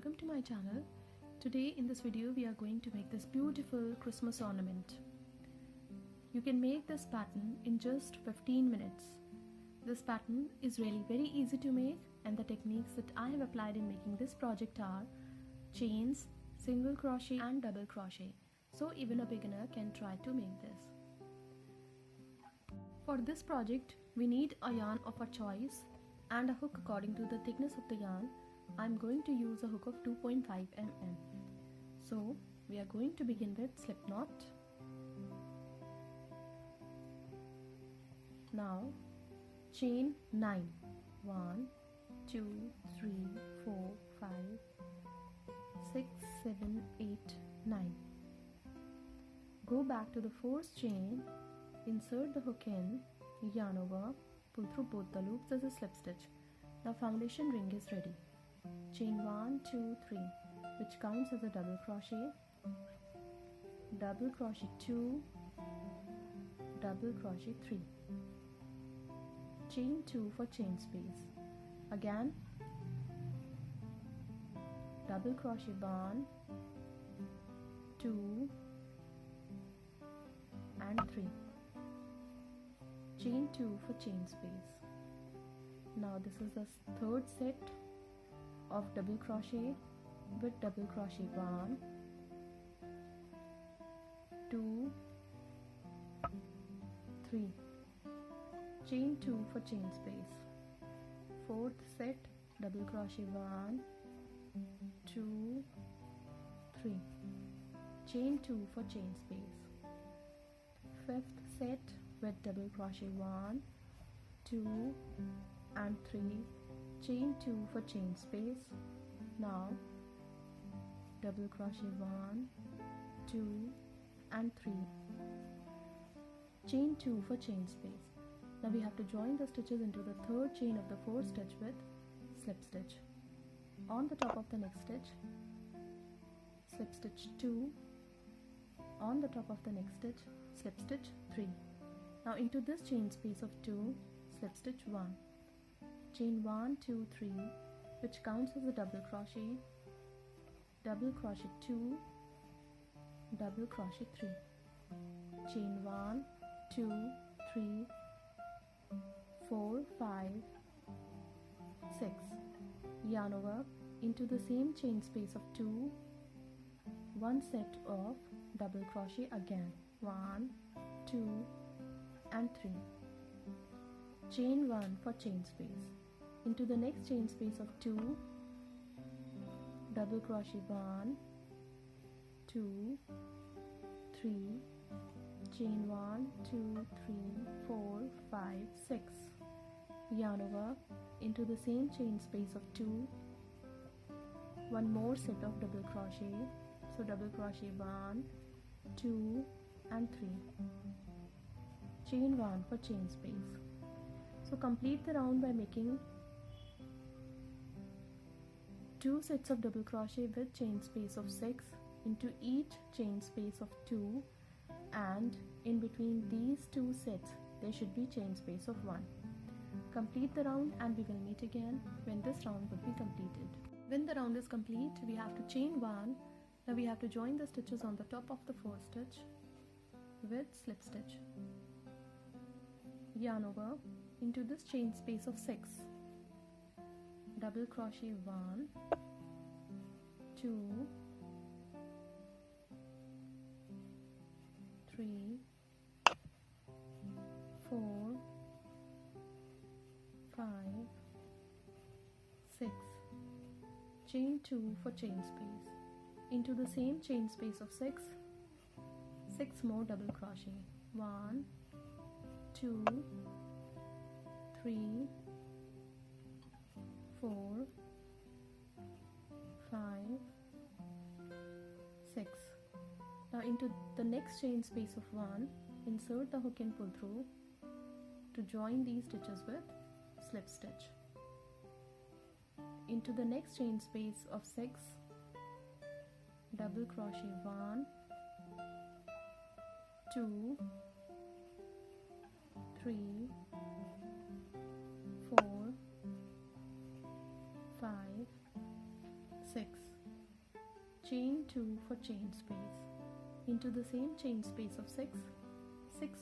welcome to my channel. Today in this video we are going to make this beautiful Christmas ornament. You can make this pattern in just 15 minutes. This pattern is really very easy to make, and the techniques that I have applied in making this project are chains, single crochet and double crochet. So even a beginner can try to make this. For this project we need a yarn of our choice and a hook according to the thickness of the yarn. I'm going to use a hook of 2.5 mm. So we are going to begin with slip knot. Now chain 9. 1, 2, 3, 4, 5, 6, 7, 8, 9. Go back to the first chain, insert the hook in, yarn over, pull through both the loops as a slip stitch. Now foundation ring is ready. Chain 1, 2, 3, which counts as a double crochet, double crochet 2, double crochet 3, chain 2 for chain space. Again, double crochet 1, 2 and 3, chain 2 for chain space. Now this is the third set of double crochet with double crochet 1, 2, 3, chain 2 for chain space. Fourth set, double crochet 1, 2, 3, chain 2 for chain space. Fifth set with double crochet 1, 2 and 3, chain 2 for chain space. Now double crochet 1, 2 and 3, chain 2 for chain space. Now we have to join the stitches into the third chain of the fourth stitch with slip stitch. On the top of the next stitch, slip stitch 2, on the top of the next stitch, slip stitch 3. Now into this chain space of 2, slip stitch 1, chain 1, 2, 3, which counts as a double crochet 2, double crochet 3, chain 1, 2, 3, 4, 5, 6, yarn over, into the same chain space of 2, one set of double crochet again, 1, 2 and 3, chain 1 for chain space. Into the next chain space of 2, double crochet 1, 2, 3, chain 1, 2, 3, 4, 5, 6, yarn over, into the same chain space of 2, one more set of double crochet, so double crochet 1, 2 and 3, chain 1 for chain space. So complete the round by making 2 sets of double crochet with chain space of 6 into each chain space of 2, and in between these 2 sets there should be chain space of 1. Complete the round and we will meet again when this round will be completed. When the round is complete, we have to chain 1. Now we have to join the stitches on the top of the first stitch with slip stitch. Yarn over, into this chain space of 6, double crochet 1, 2, 3, 4, 5, 6, chain 2 for chain space. Into the same chain space of 6, 6 more double crochet, 1, 2, 3, 4, 5, 6. Now into the next chain space of 1, insert the hook and pull through to join these stitches with slip stitch. Into the next chain space of 6, double crochet 1, 2, 3, 4, 5, 6, chain 2 for chain space. Into the same chain space of 6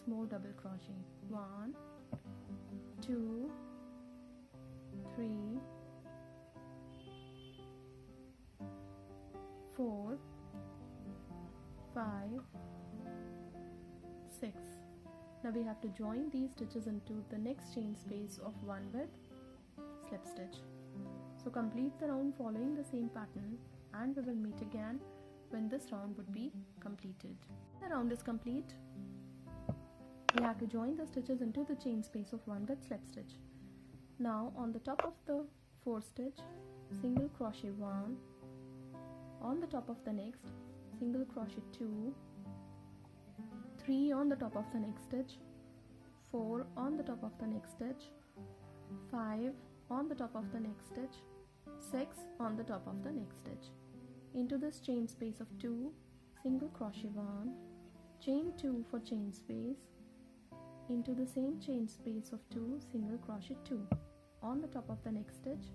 more double crochet. 1 2 3 4 5 6. Now we have to join these stitches into the next chain space of 1 with slip stitch. So complete the round following the same pattern, and we will meet again when this round would be completed. The round is complete. We have to join the stitches into the chain space of 1 with slip stitch. Now on the top of the 4th stitch, single crochet 1, on the top of the next, single crochet 2, 3 on the top of the next stitch, 4 on the top of the next stitch, 5 on the top of the next stitch, 6 on the top of the next stitch. Into this chain space of 2, single crochet 1, chain 2 for chain space, into the same chain space of 2, single crochet 2. On the top of the next stitch,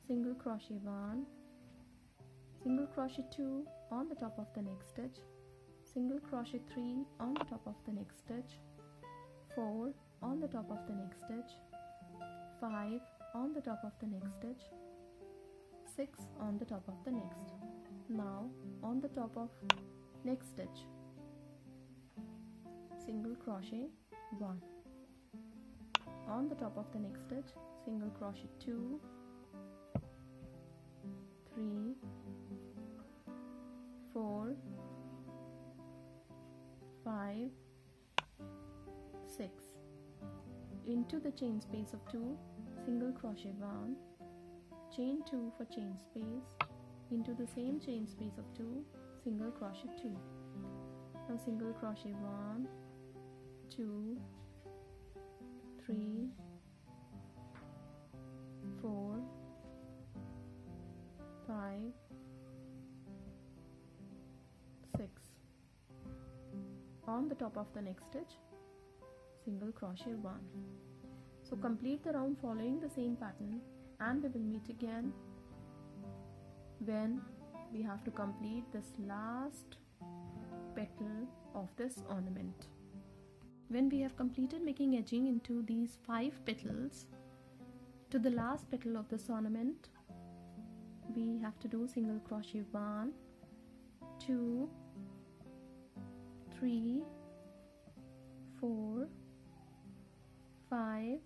single crochet 1, single crochet 2 on the top of the next stitch, single crochet 3 on the top of the next stitch, 4 on the top of the next stitch, 5 on the top of the next stitch, 6 on the top of the next. Now on the top of next stitch, single crochet 1, on the top of the next stitch, single crochet 2, 3, 4, 5, 6. Into the chain space of 2, single crochet 1, chain 2 for chain space, into the same chain space of 2, single crochet 2. Now single crochet 1, 2, 3, 4, 5, 6. On the top of the next stitch, single crochet 1. So complete the round following the same pattern, and we will meet again when we have to complete this last petal of this ornament. When we have completed making edging into these 5 petals, to the last petal of this ornament, we have to do single crochet 1, 2, 3, 4, 5,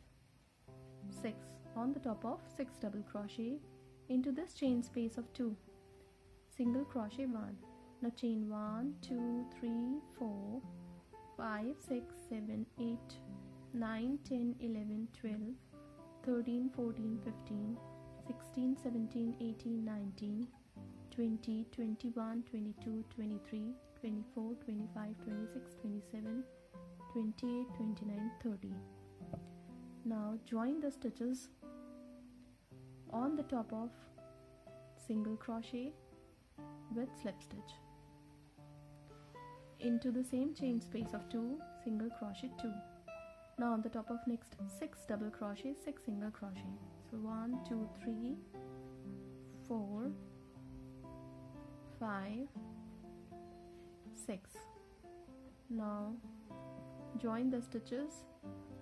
6 on the top of 6 double crochet into this chain space of 2, single crochet 1. Now chain 1, 2, 3, 4, 5, 6, 7, 8, 9, 10, 11, 12, 13, 14, 15, 16, 17, 18, 19, 20, 21, 22, 23, 24, 25, 26, 27, 28, 29, 30. Now join the stitches on the top of single crochet with slip stitch. Into the same chain space of 2, single crochet 2. Now on the top of next 6 double crochet, 6 single crochet. So 1, 2, 3, 4, 5, 6. Now join the stitches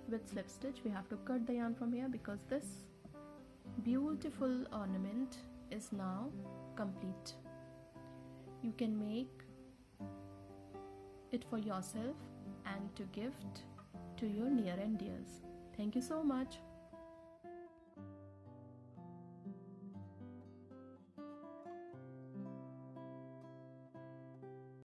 with slip stitch. We have to cut the yarn from here because this beautiful ornament is now complete. You can make it for yourself and to gift to your near and dears. Thank you so much.